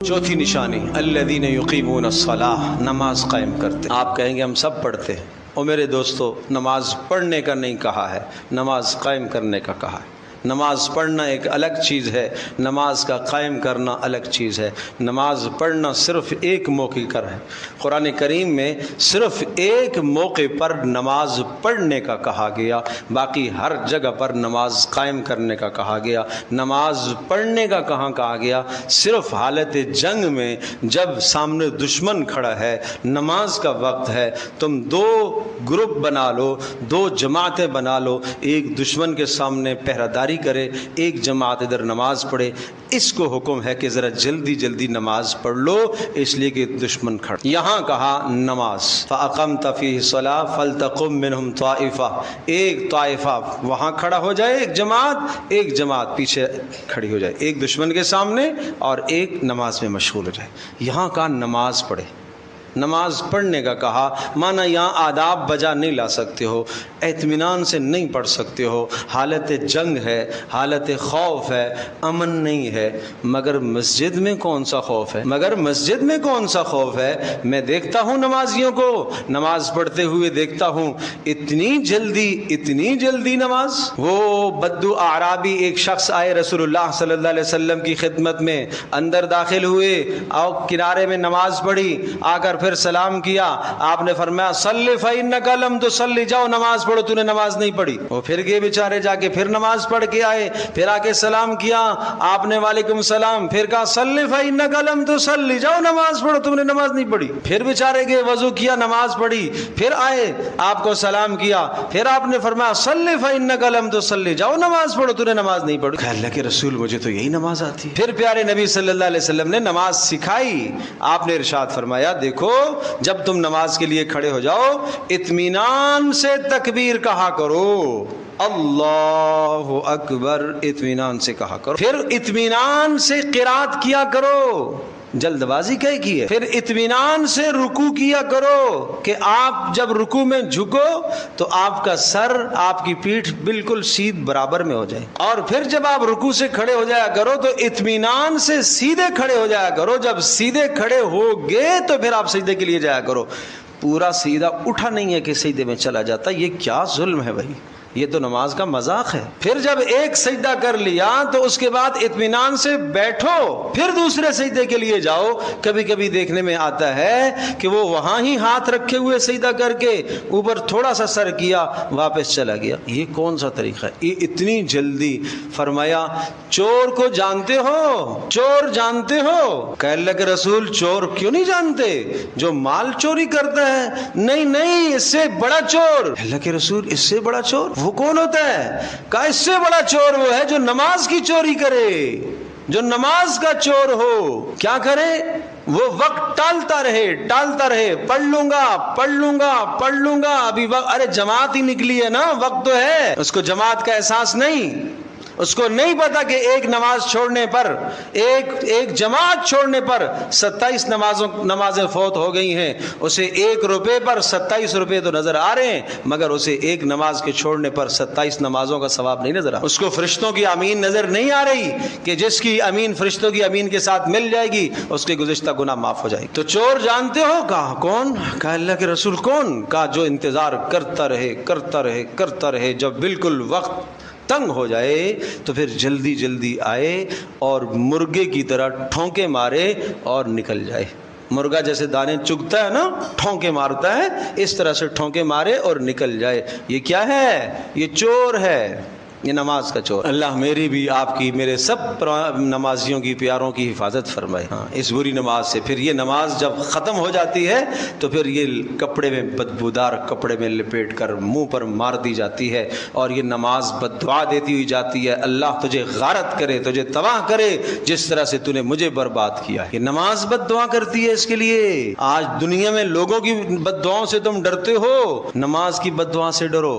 چوتھی نشانی الذین یقیمون الصلاۃ، نماز قائم کرتے۔ آپ کہیں گے ہم سب پڑھتے ہیں، اور میرے دوستو نماز پڑھنے کا نہیں کہا ہے، نماز قائم کرنے کا کہا ہے۔ نماز پڑھنا ایک الگ چیز ہے، نماز کا قائم کرنا الگ چیز ہے۔ نماز پڑھنا صرف ایک موقع پر ہے، قرآن کریم میں صرف ایک موقع پر نماز پڑھنے کا کہا گیا، باقی ہر جگہ پر نماز قائم کرنے کا کہا گیا۔ نماز پڑھنے کا کہاں کہا گیا؟ صرف حالت جنگ میں، جب سامنے دشمن کھڑا ہے، نماز کا وقت ہے، تم دو گروپ بنا لو، دو جماعتیں بنا لو، ایک دشمن کے سامنے پہرہ داری کرے، ایک جماعت ادھر نماز پڑھے۔ اس کو حکم ہے کہ ذرا جلدی جلدی نماز پڑھ لو، اس لیے کہ دشمن کھڑا۔ یہاں کہا نماز، فَأَقَمْتَ فِيهِ الصَّلَاةَ فَلْتَقُم مِّنْهُمْ طَائِفَةٌ، ایک طائفہ وہاں کھڑا ہو جائے، ایک جماعت پیچھے کھڑی ہو جائے، ایک دشمن کے سامنے اور ایک نماز میں مشغول ہو جائے۔ یہاں کہا نماز پڑھے، نماز پڑھنے کا کہا، مانا یہاں آداب بجا نہیں لا سکتے ہو، اطمینان سے نہیں پڑھ سکتے ہو، حالت جنگ ہے، حالت خوف ہے، امن نہیں ہے۔ مگر مسجد میں کون سا خوف ہے؟ میں دیکھتا ہوں نمازیوں کو نماز پڑھتے ہوئے دیکھتا ہوں، اتنی جلدی نماز۔ وہ بدو اعرابی ایک شخص آئے رسول اللہ صلی اللہ علیہ وسلم کی خدمت میں، اندر داخل ہوئے اور کنارے میں نماز پڑھی، آ کر پھر سلام کیا۔ آپ نے فرمایا صلی فإنک لم تصلی، جاؤ نماز پڑھو، تو نے نماز نہیں پڑھی۔ وہ پھر گئے بیچارے، جا کے پھر نماز پڑھ کے آئے، پھر آ کے سلام کیا، آپ نے وعلیکم السلام، پھر کہا صلی فإنک لم تصلی، جاؤ نماز پڑھو، تم نے نماز نہیں پڑھی۔ پھر بیچارے گئے، وضو کیا، نماز پڑھی، پھر آئے، آپ کو سلام کیا، پھر آپ نے فرمایا صلی فإنک لم تصلی، جاؤ نماز پڑھو، تو نے نماز نہیں پڑھی۔ کہ اللہ کے رسول مجھے تو یہی نماز آتی ہے۔ پھر پیارے نبی صلی اللہ علیہ وسلم نے نماز سکھائی۔ آپ نے ارشاد فرمایا دیکھو، جب تم نماز کے لیے کھڑے ہو جاؤ، اطمینان سے تکبیر کہا کرو، اللہ اکبر، اطمینان سے کہا کرو، پھر اطمینان سے قرات کیا کرو، جلد بازی کی ہے، پھر اطمینان سے رکوع کیا کرو، کہ آپ جب رکوع میں جھکو تو آپ کا سر، آپ کی پیٹھ بالکل سیدھ برابر میں ہو جائے، اور پھر جب آپ رکوع سے کھڑے ہو جایا کرو تو اطمینان سے سیدھے کھڑے ہو جایا کرو، جب سیدھے کھڑے ہو گئے تو پھر آپ سجدے کے لیے جایا کرو۔ پورا سیدھا اٹھا نہیں ہے کہ سجدے میں چلا جاتا، یہ کیا ظلم ہے بھائی، یہ تو نماز کا مذاق ہے۔ پھر جب ایک سجدہ کر لیا تو اس کے بعد اطمینان سے بیٹھو، پھر دوسرے سجدے کے لیے جاؤ۔ کبھی کبھی دیکھنے میں آتا ہے کہ وہ وہاں ہی ہاتھ رکھے ہوئے سجدہ کر کے اوپر تھوڑا سا سر کیا، واپس چلا گیا۔ یہ کون سا طریقہ ہے؟ یہ اتنی جلدی۔ فرمایا چور کو جانتے ہو؟ چور جانتے ہو؟ کہ اللہ کے رسول چور کیوں نہیں جانتے؟ جو مال چوری کرتا ہے؟ نہیں، اس سے بڑا چور۔ اللہ کے رسول اس سے بڑا چور وہ کون ہوتا ہے؟ کہا اس سے بڑا چور وہ ہے جو نماز کی چوری کرے، جو نماز کا چور ہو۔ کیا کرے؟ وہ وقت ٹالتا رہے، پڑھ لوں گا ابھی وقت، ارے جماعت ہی نکلی ہے نا، وقت تو ہے۔ اس کو جماعت کا احساس نہیں، اس کو نہیں پتا کہ ایک نماز چھوڑنے پر، ایک جماعت چھوڑنے پر 27 نمازیں فوت ہو گئی ہیں۔ اسے 1 روپے پر 27 روپے تو نظر آ رہے ہیں، مگر اسے ایک نماز کے چھوڑنے پر 27 نمازوں کا ثواب نہیں نظر آ رہا۔ اس کو فرشتوں کی امین نظر نہیں آ رہی کہ جس کی امین فرشتوں کی امین کے ساتھ مل جائے گی اس کے گزشتہ گناہ معاف ہو جائے گی۔ تو چور جانتے ہو؟ کہا کون؟ کہا اللہ کے رسول کون؟ کہا جو انتظار کرتا رہے، جب بالکل وقت تنگ ہو جائے تو پھر جلدی آئے اور مرغے کی طرح ٹھونکے مارے اور نکل جائے۔ مرغا جیسے دانے چگتا ہے نا، ٹھونکے مارتا ہے، اس طرح سے ٹھونکے مارے اور نکل جائے۔ یہ کیا ہے؟ یہ چور ہے، یہ نماز کا چور۔ اللہ میری بھی، آپ کی، میرے سب نمازیوں کی، پیاروں کی حفاظت فرمائے اس بری نماز سے۔ پھر یہ نماز جب ختم ہو جاتی ہے تو پھر یہ کپڑے میں، بدبودار کپڑے میں لپیٹ کر منہ پر مار دی جاتی ہے، اور یہ نماز بد دعا دیتی ہوئی جاتی ہے، اللہ تجھے غارت کرے، تجھے تباہ کرے، جس طرح سے تو نے مجھے برباد کیا۔ یہ نماز بد دعا کرتی ہے اس کے لیے۔ آج دنیا میں لوگوں کی بد دعاؤں سے تم ڈرتے ہو، نماز کی بد دعا سے ڈرو۔